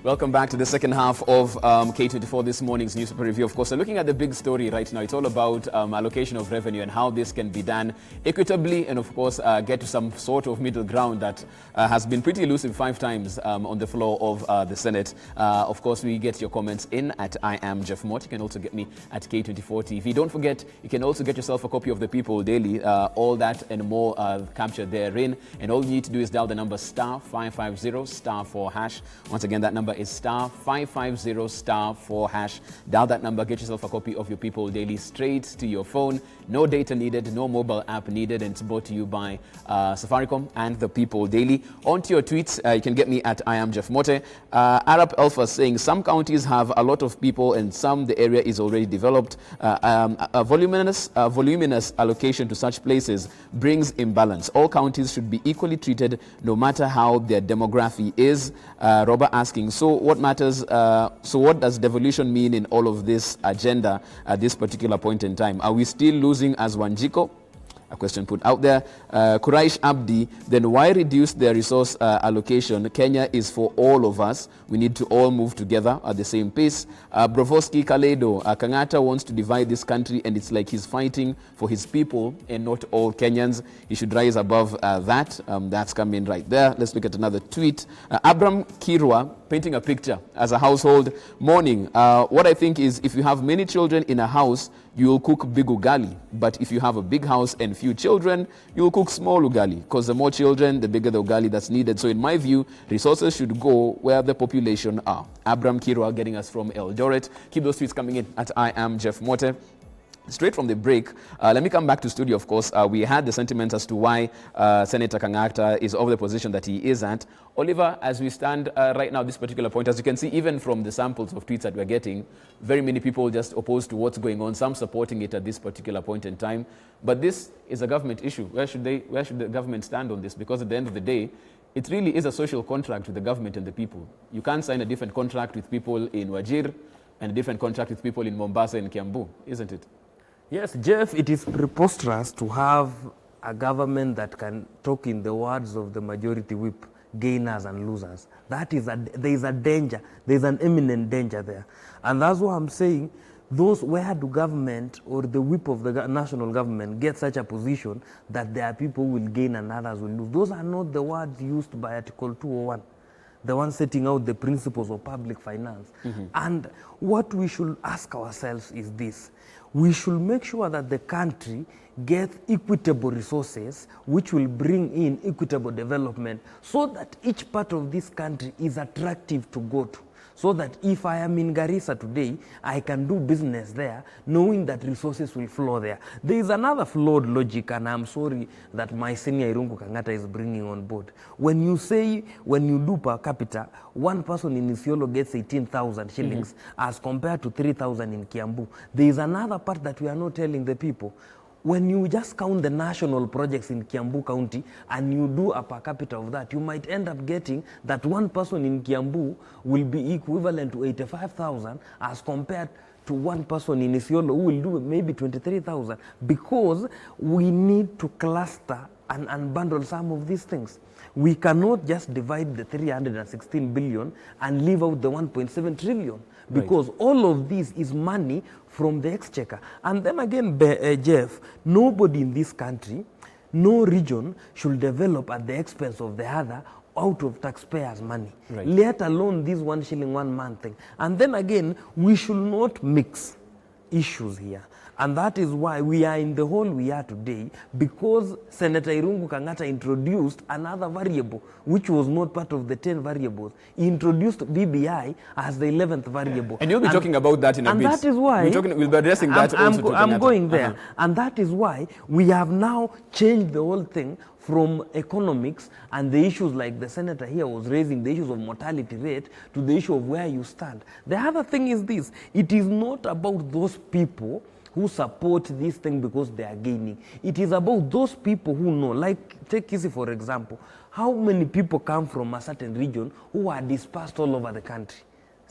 Welcome back to the second half of K24 This Morning's newspaper review. Of course, we're looking at the big story right now. It's all about allocation of revenue and how this can be done equitably and, of course, get to some sort of middle ground that has been pretty elusive 5 times on the floor of the Senate. Of course, we get your comments in at I am Jeff Mott. You can also get me at K24TV. Don't forget, you can also get yourself a copy of the People Daily. All that and more captured therein. And all you need to do is dial the number *550*4#. Once again, that number is *550*4#. Dial that number, get yourself a copy of your People Daily straight to your phone. No data needed, no mobile app needed, and it's brought to you by Safaricom and the People Daily. On to your tweets, you can get me at I am Jeff Mote. Arab Alpha saying some counties have a lot of people and some the area is already developed. A voluminous allocation to such places brings imbalance. All counties should be equally treated no matter how their demography is. Robert asking, so what matters? So what does devolution mean in all of this agenda at this particular point in time? Are we still losing as Wanjiko? A question put out there. Kuraish Abdi, then why reduce the resource allocation? Kenya is for all of us. We need to all move together at the same pace. Brovoski Kaledo, Kangata wants to divide this country and it's like he's fighting for his people and not all Kenyans. He should rise above that. That's coming right there. Let's look at another tweet. Abram Kirwa, painting a picture as a household. Morning. What I think is if you have many children in a house, you will cook big ugali. But if you have a big house and few children, you will cook small ugali. Because the more children, the bigger the ugali that's needed. So in my view, resources should go where the population are. Abram Kirwa getting us from Eldoret. Keep those tweets coming in at I am Jeff Mote. Straight from the break, let me come back to studio, of course. We had the sentiment as to why Senator Kangata is of the position that he is at. Oliver, as we stand right now, this particular point, as you can see, even from the samples of tweets that we're getting, very many people just opposed to what's going on, some supporting it at this particular point in time. But this is a government issue. Where should the government stand on this? Because at the end of the day, it really is a social contract with the government and the people. You can't sign a different contract with people in Wajir and a different contract with people in Mombasa and Kiambu, isn't it? Yes, Jeff, it is preposterous to have a government that can talk in the words of the majority whip, gainers and losers. There is a danger, there is an imminent danger there. And that's what I'm saying, where do government or the whip of the national government get such a position that there are people who will gain and others will lose? Those are not the words used by Article 201. The one setting out the principles of public finance. Mm-hmm. And what we should ask ourselves is this. We should make sure that the country gets equitable resources which will bring in equitable development so that each part of this country is attractive to go to. So that if I am in Garissa today, I can do business there, knowing that resources will flow there. There is another flawed logic, and I'm sorry that my senior Irungu Kangata is bringing on board. When you do per capita, one person in Isiolo gets 18,000 shillings as compared to 3,000 in Kiambu. There is another part that we are not telling the people. When you just count the national projects in Kiambu County and you do a per capita of that, you might end up getting that one person in Kiambu will be equivalent to 85,000 as compared to one person in Isiolo who will do maybe 23,000, because we need to cluster and bundle some of these things. We cannot just divide the 316 billion and leave out the 1.7 trillion. Because all of this is money from the exchequer. And then again, Jeff, nobody in this country, no region should develop at the expense of the other out of taxpayers' money, let alone this 1 shilling 1 month thing. And then again, we should not mix issues here. And that is why we are in the hole we are today, because Senator Irungu Kangata introduced another variable, which was not part of the 10 variables. He introduced BBI as the 11th variable. And you'll be talking about that in a bit. And that is why... We'll be addressing that also. I'm going there. And that is why we have now changed the whole thing from economics and the issues like the senator here was raising, the issues of mortality rate, to the issue of where you stand. The other thing is this: it is not about those people who support this thing because they are gaining. It is about those people who know, like take Kisi for example. How many people come from a certain region who are dispersed all over the country?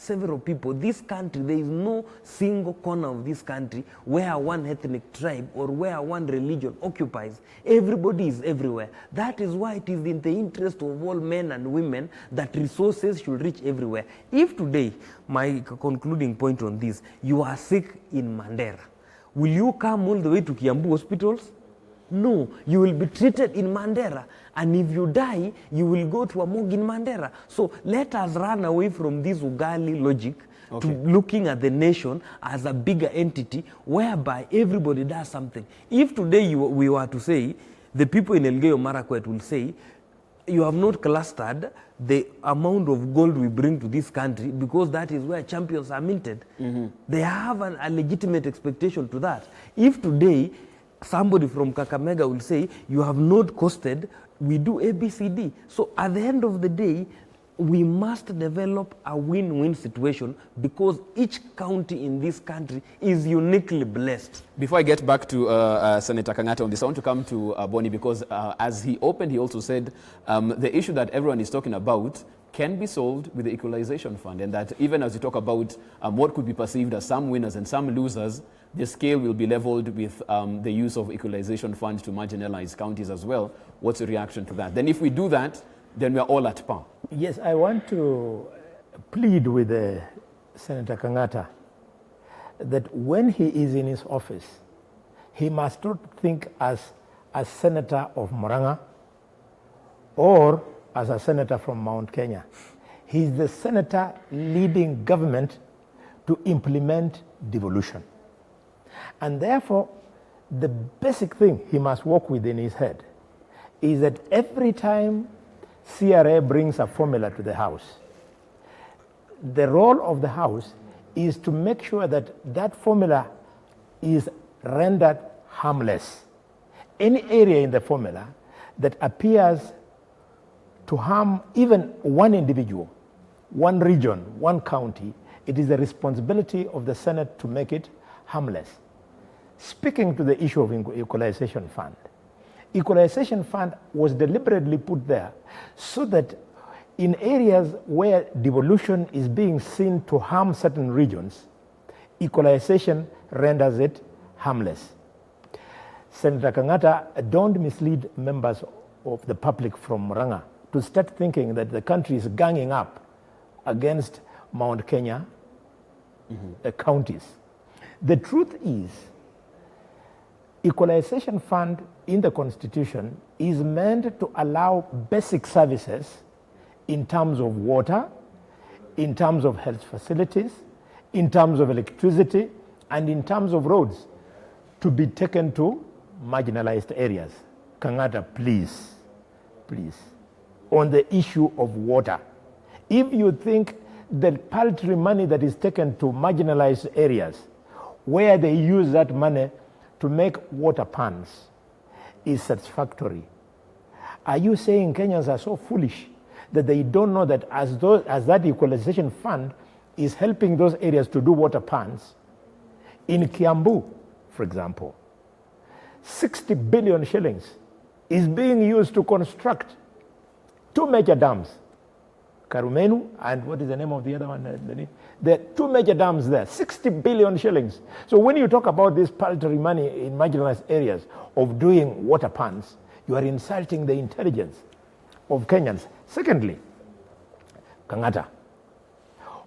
several people. This country, there is no single corner of this country where one ethnic tribe or where one religion occupies. Everybody is everywhere. That is why it is in the interest of all men and women that resources should reach everywhere. If today, my concluding point on this, you are sick in Mandera, will you come all the way to Kiambu hospitals? No, you will be treated in Mandera, and if you die, you will go to a morgue in Mandera. So let us run away from this Ugali logic to looking at the nation as a bigger entity whereby everybody does something. If today we were to say, the people in Elgeyo Marakwet will say, you have not clustered the amount of gold we bring to this country because that is where champions are minted. They have a legitimate expectation to that. If today somebody from Kakamega will say, you have not costed, we do ABCD. So at the end of the day, we must develop a win-win situation because each county in this country is uniquely blessed. Before I get back to Senator Kangata on this, I want to come to Boni because as he opened, he also said the issue that everyone is talking about can be solved with the equalization fund, and that even as you talk about what could be perceived as some winners and some losers, the scale will be leveled with the use of equalization funds to marginalized counties as well. What's your reaction to that? Then if we do that, then we're all at par. Yes, I want to plead with Senator Kangata that when he is in his office, he must not think as a senator of Murang'a or as a senator from Mount Kenya. He is the senator leading government to implement devolution. And therefore, the basic thing he must work with in his head is that every time CRA brings a formula to the House, the role of the House is to make sure that that formula is rendered harmless. Any area in the formula that appears to harm even one individual, one region, one county, it is the responsibility of the Senate to make it harmless. Speaking to the issue of equalization fund, equalization fund was deliberately put there so that in areas where devolution is being seen to harm certain regions, equalization renders it harmless. Senator Kangata, don't mislead members of the public from Murang'a to start thinking that the country is ganging up against Mount Kenya counties. The truth is, equalization fund in the Constitution is meant to allow basic services in terms of water, in terms of health facilities, in terms of electricity, and in terms of roads to be taken to marginalized areas. Kangata, please, on the issue of water, if you think the paltry money that is taken to marginalized areas, where they use that money to make water ponds, is satisfactory, are you saying Kenyans are so foolish that they don't know that as that equalization fund is helping those areas to do water ponds? In Kiambu, for example, 60 billion shillings is being used to construct two major dams, Karumenu and what is the name of the other one? There are two major dams there, 60 billion shillings. So when you talk about this paltry money in marginalized areas of doing water ponds, you are insulting the intelligence of Kenyans. Secondly, Kangata,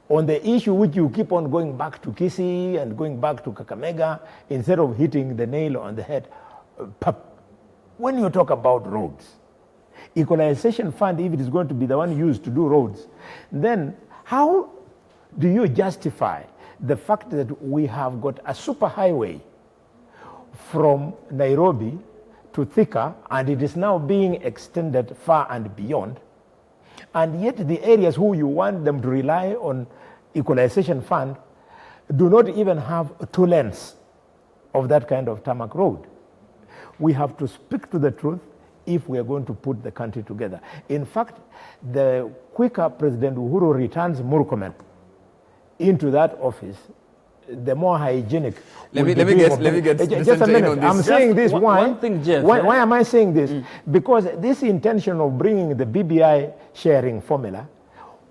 on the issue which you keep on going back to Kisii and going back to Kakamega instead of hitting the nail on the head, when you talk about roads, equalization fund, if it is going to be the one used to do roads, then how do you justify the fact that we have got a superhighway from Nairobi to Thika and it is now being extended far and beyond, and yet the areas who you want them to rely on equalization fund do not even have 2 lanes of that kind of tarmac road? We have to speak to the truth if we are going to put the country together. In fact, the quicker President Uhuru returns Murkomen into that office, the more hygienic. Let me get just a minute. I'm saying this. One thing, Jeff. Why am I saying this? Because this intention of bringing the BBI sharing formula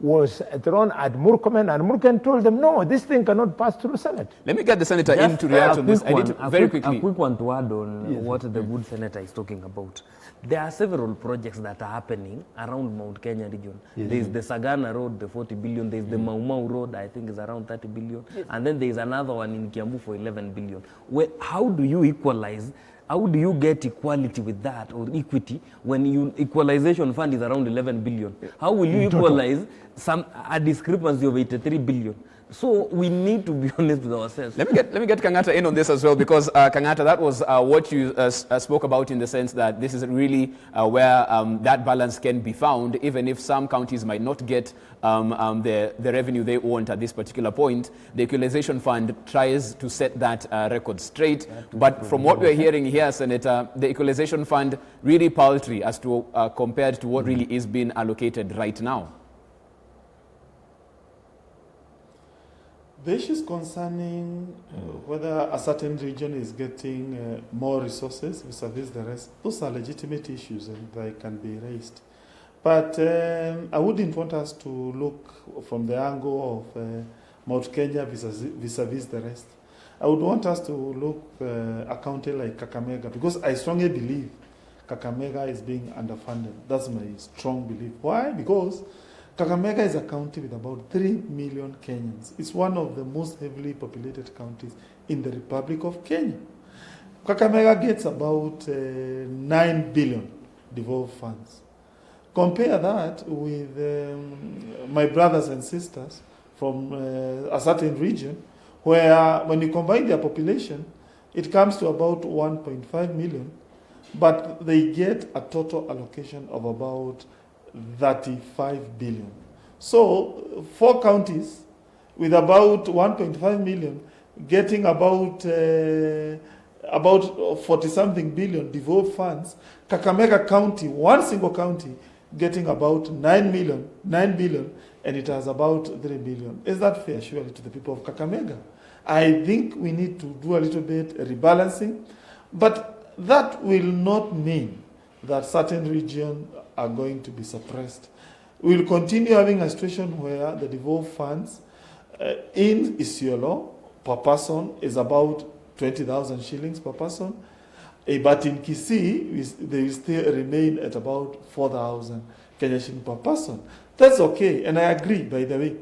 was thrown at Murkomen, and Murkomen told them, no, this thing cannot pass through Senate. Let me get the senator in to react on this. Very quickly. A quick one to add on what the good senator is talking about. There are several projects that are happening around Mount Kenya region. Yes. There is the Sagana Road, the 40 billion. There is the Mau Mau Road, I think is around 30 billion. Yes. And then there is another one in Kiambu for 11 billion. How do you equalize? How do you get equality with that, or equity, when your equalization fund is around 11 billion? How will you equalize a discrepancy of 83 billion? So we need to be honest with ourselves. Let me get Kangata in on this as well, because Kangata, that was what you spoke about, in the sense that this is really where that balance can be found, even if some counties might not get the revenue they want at this particular point. The equalization fund tries to set that record straight. But from what we're hearing here, Senator, the equalization fund really paltry as to compared to what really is being allocated right now. The issues concerning whether a certain region is getting more resources vis-a-vis the rest, those are legitimate issues and they can be raised. But I wouldn't want us to look from the angle of Mount Kenya vis-a-vis the rest. I would want us to look a county like Kakamega, because I strongly believe Kakamega is being underfunded. That's my strong belief. Why? Because Kakamega is a county with about 3 million Kenyans. It's one of the most heavily populated counties in the Republic of Kenya. Kakamega gets about 9 billion devolved funds. Compare that with my brothers and sisters from a certain region, where when you combine their population, it comes to about 1.5 million, but they get a total allocation of about 35 billion. So 4 counties with about 1.5 million getting about 40-something billion devolved funds. Kakamega County, one single county, getting about 9 billion, and it has about 3 billion. Is that fair, surely, to the people of Kakamega? I think we need to do a little bit rebalancing, but that will not mean that certain regions are going to be suppressed. We will continue having a situation where the devolved funds in Isiolo per person is about 20,000 shillings per person, but in Kisii, they will still remain at about 4,000 Kenya shillings per person. That's okay, and I agree, by the way.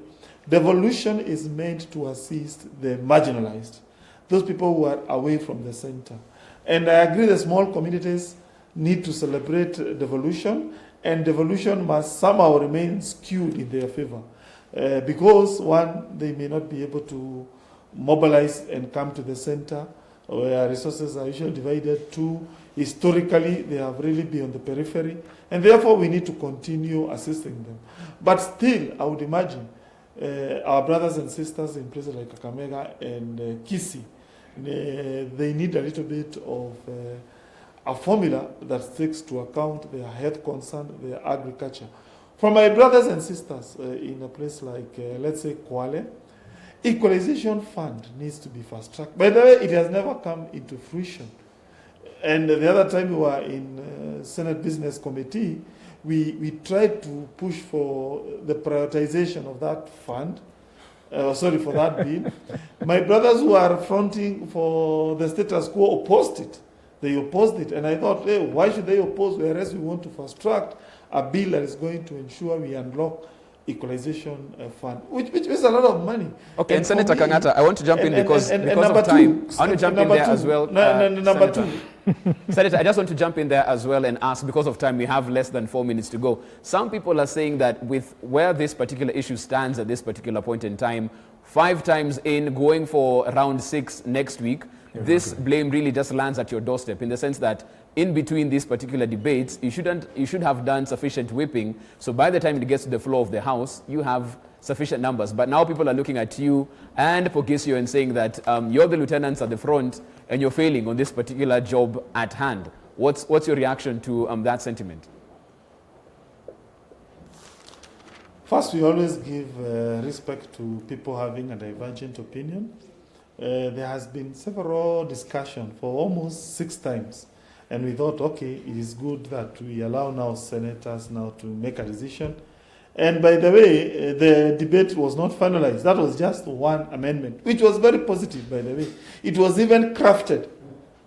Devolution is meant to assist the marginalized, those people who are away from the center. And I agree the small communities need to celebrate devolution, and devolution must somehow remain skewed in their favor. Because one, they may not be able to mobilize and come to the center, where resources are usually divided. Two, historically, they have really been on the periphery, and therefore we need to continue assisting them. But still, I would imagine our brothers and sisters in places like Kakamega and Kisii, they need a little bit of a formula that takes to account their health concern, their agriculture. For my brothers and sisters in a place like, let's say, Kwale, equalization fund needs to be fast-tracked. By the way, it has never come into fruition. And the other time we were in Senate Business Committee, we tried to push for the prioritization of that fund, for that bill. My brothers who are fronting for the status quo opposed it. They opposed it, and I thought, hey, why should they oppose, whereas we want to fast-track a bill that is going to ensure we unlock equalization fund, which is a lot of money. Okay, and Senator Kangata, I want to jump in because of time. I want to jump in there as well. Number two. Senator, I just want to jump in there as well and ask, because of time, we have less than 4 minutes to go. Some people are saying that with where this particular issue stands at this particular point in time, 5 times in, going for round 6 next week, this blame really just lands at your doorstep, in the sense that in between these particular debates, you should have done sufficient whipping. So by the time it gets to the floor of the House, you have sufficient numbers. But now people are looking at you and Pogisio and saying that you're the lieutenants at the front and you're failing on this particular job at hand. What's your reaction to that sentiment? First, we always give respect to people having a divergent opinion. There has been several discussions for almost 6 times. And we thought, okay, it is good that we allow now senators now to make a decision. And by the way, the debate was not finalized. That was just one amendment, which was very positive, by the way. It was even crafted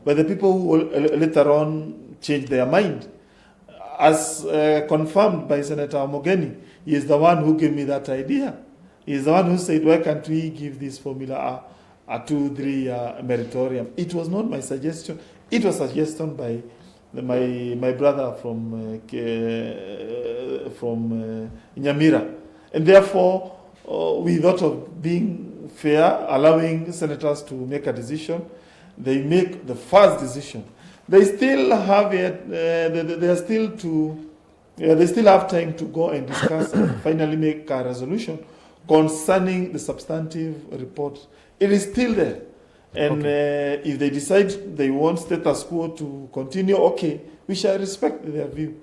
by the people who later on changed their mind. As confirmed by Senator Mogeni, he is the one who gave me that idea. He is the one who said, why can't we give this formula a 2-3 meritorium? It was not my suggestion. It was a suggestion by my brother from Nyamira. And therefore, we thought of being fair, allowing senators to make a decision. They make the first decision. They still have it. They still have time to go and discuss and finally make a resolution concerning the substantive report. It is still there. And if they decide they want status quo to continue, okay, we shall respect their view.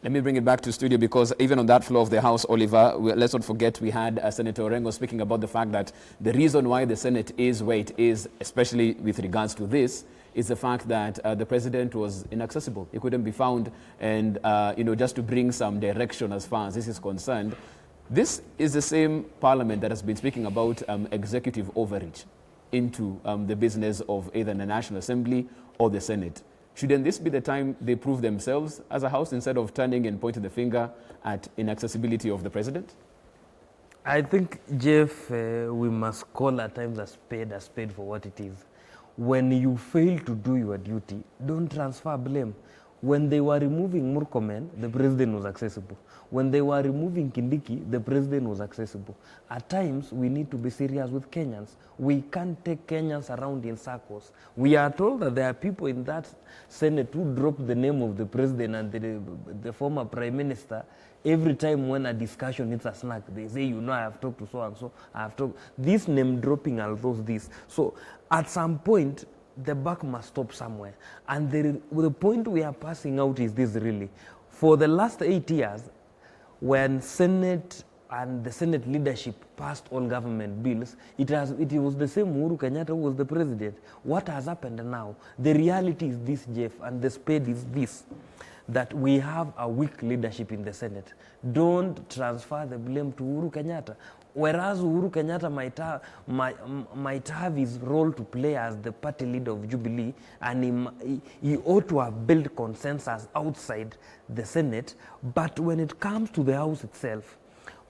Let me bring it back to studio, because even on that floor of the House, Oliver, let's not forget we had Senator Orengo speaking about the fact that the reason why the Senate is where it is, especially with regards to this, is the fact that the president was inaccessible. He couldn't be found, and just to bring some direction as far as this is concerned, this is the same parliament that has been speaking about executive overreach into the business of either the National Assembly or the Senate. Shouldn't this be the time they prove themselves as a house instead of turning and pointing the finger at inaccessibility of the president? I think, Jeff, we must call at times a spade for what it is. When you fail to do your duty, don't transfer blame. When they were removing Murkomen, the president was accessible. When they were removing Kindiki, the president was accessible. At times, we need to be serious with Kenyans. We can't take Kenyans around in circles. We are told that there are people in that Senate who drop the name of the president and the former prime minister. Every time when a discussion hits a snag, they say, I have talked to so-and-so, I have talked. This name dropping are this. So at some point, the buck must stop somewhere. And the point we are passing out is this really. For the last 8 years, when Senate and the Senate leadership passed all government bills, it was the same Uhuru Kenyatta who was the president. What has happened now? The reality is this, Jeff, and the spade is this, that we have a weak leadership in the Senate. Don't transfer the blame to Uhuru Kenyatta. Whereas Uhuru Kenyatta might have his role to play as the party leader of Jubilee, and he ought to have built consensus outside the Senate. But when it comes to the House itself,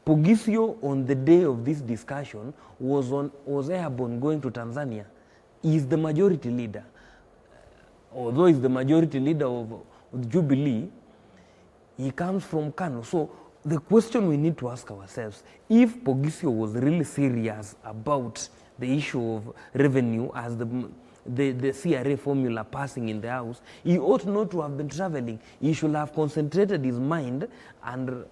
Pogisio on the day of this discussion was airborne going to Tanzania. He is the majority leader. Although he's the majority leader of Jubilee, he comes from Kano. So the question we need to ask ourselves, if Pogisio was really serious about the issue of revenue as the CRA formula passing in the House, he ought not to have been traveling. He should have concentrated his mind and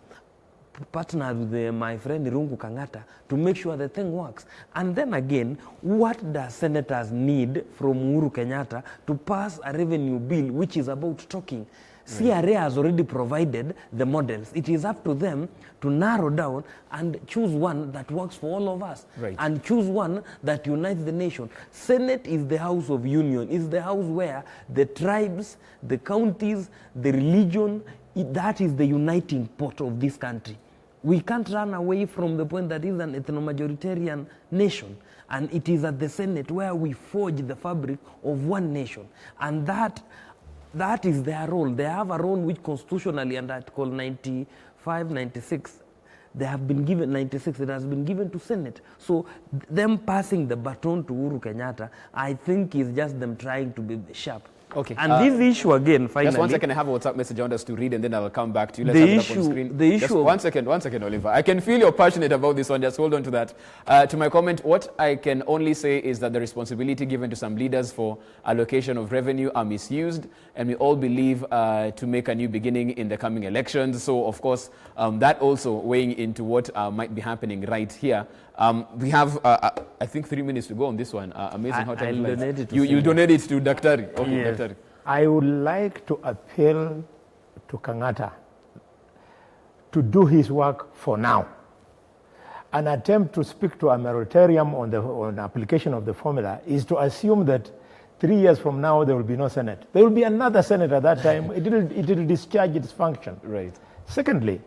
partnered with my friend Irungu Kangata to make sure the thing works. And then again, what does senators need from Uhuru Kenyatta to pass a revenue bill which is about talking? CRA has already provided the models. It is up to them to narrow down and choose one that works for all of us. Right. And choose one that unites the nation. Senate is the house of union. It's the house where the tribes, the counties, the religion, that is the uniting pot of this country. We can't run away from the point that is an ethno-majoritarian nation. And it is at the Senate where we forge the fabric of one nation. And that is their role. They have a role which constitutionally under Article 95, 96, they have been given, 96, it has been given to Senate. So them passing the baton to Uhuru Kenyatta, I think is just them trying to be sharp. Okay. And this issue again, finally. Just 1 second, I have a WhatsApp message I want us to read, and then I'll come back to you. Let's have it up on screen. The issue. Just 1 second, 1 second, Oliver. I can feel you're passionate about this one. Just hold on to that. To my comment, what I can only say is that the responsibility given to some leaders for allocation of revenue are misused, and we all believe to make a new beginning in the coming elections. So, of course, that also weighing into what might be happening right here. We have, I think, 3 minutes to go on this one. Amazing how time flies. You donate it to Daktari. Okay, Yes. Daktari. I would like to appeal to Kangata to do his work for now. An attempt to speak to a moratorium on the application of the formula is to assume that 3 years from now there will be no Senate. There will be another Senate at that time. It will discharge its function. Right. Secondly,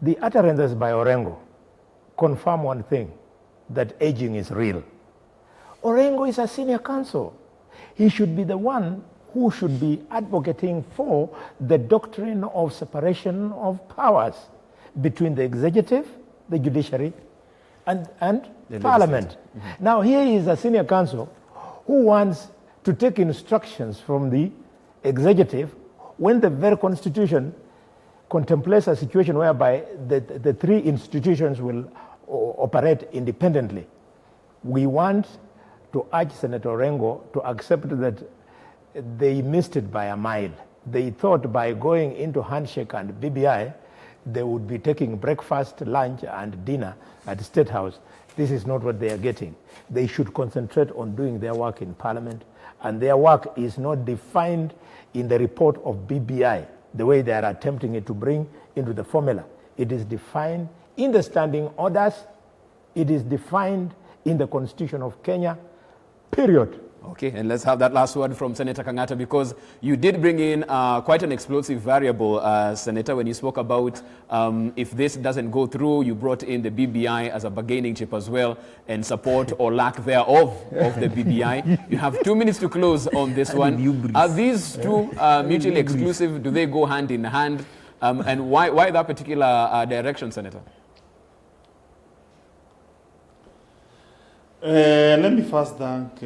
The utterances by Orengo confirm one thing, that aging is real. Orengo is a senior counsel. He should be the one who should be advocating for the doctrine of separation of powers between the executive, the judiciary, and The parliament. Now here is a senior counsel who wants to take instructions from the executive when the very constitution contemplates a situation whereby the three institutions will operate independently. We want to urge Senator Orengo to accept that they missed it by a mile. They thought by going into handshake and BBI, they would be taking breakfast, lunch, and dinner at the State House. This is not what they are getting. They should concentrate on doing their work in Parliament, and their work is not defined in the report of BBI, the way they are attempting it to bring into the formula. It is defined in the standing orders. It is defined in the Constitution of Kenya, period. Okay, and let's have that last word from Senator Kangata, because you did bring in quite an explosive variable, Senator, when you spoke about if this doesn't go through, you brought in the BBI as a bargaining chip as well, and support or lack thereof of the BBI. You have 2 minutes to close on this one. Are these two mutually exclusive? Do they go hand in hand? And why that particular direction, Senator? Let me first thank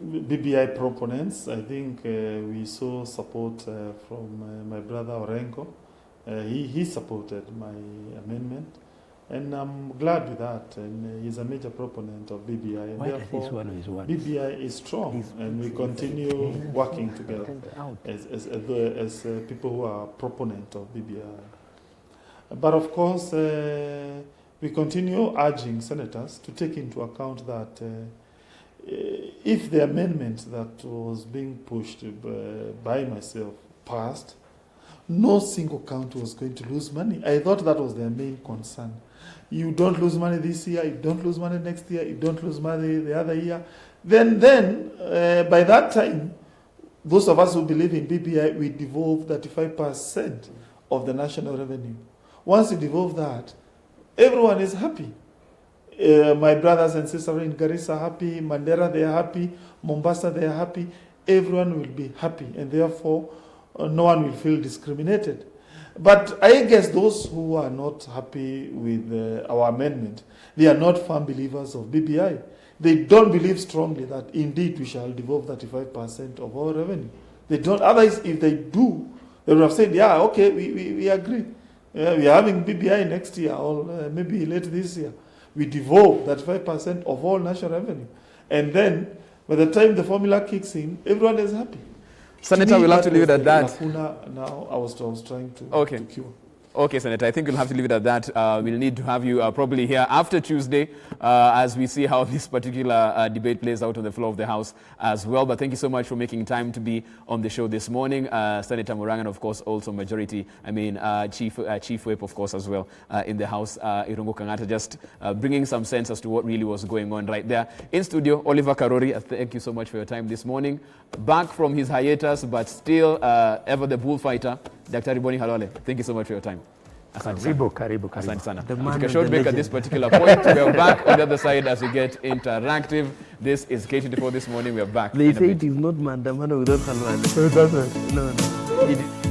BBI proponents. I think we saw support from my brother Orengo. He supported my amendment, and I'm glad with that. And he's a major proponent of BBI, and therefore BBI is strong, and we continue working together as people who are proponent of BBI. But of course, we continue urging senators to take into account that if the amendment that was being pushed by myself passed, no single county was going to lose money. I thought that was their main concern. You don't lose money this year, you don't lose money next year, you don't lose money the other year. Then by that time, those of us who believe in BBI, we devolve 35% of the national revenue. Once you devolve that, everyone is happy. My brothers and sisters in Garissa are happy, Mandera they are happy, Mombasa they are happy. Everyone will be happy, and therefore no one will feel discriminated. But I guess those who are not happy with our amendment, they are not firm believers of BBI. They don't believe strongly that indeed we shall devolve 35% of our revenue. They don't. Otherwise, if they do, they would have said, yeah, okay, we agree. We are having BBI next year or maybe late this year. We devolve 35% of all national revenue. And then, by the time the formula kicks in, everyone is happy. Senator, we'll have to leave it at that. Now I was trying to cure. Okay, Senator, I think we'll have to leave it at that. We'll need to have you probably here after Tuesday as we see how this particular debate plays out on the floor of the House as well. But thank you so much for making time to be on the show this morning. Senator Murangan, of course, also Chief Whip, of course, as well in the House. Irungu Kangata, just bringing some sense as to what really was going on right there. In studio, Oliver Karori, thank you so much for your time this morning. Back from his hiatus, but still ever the bullfighter, Dr. Boni Halole. Thank you so much for your time. Karibu. Asante sana. Take a short break at this particular point. We are back on the other side as we get interactive. This is K24 This Morning. We are back. They say it is not Mandamano without Halwale. It doesn't. No.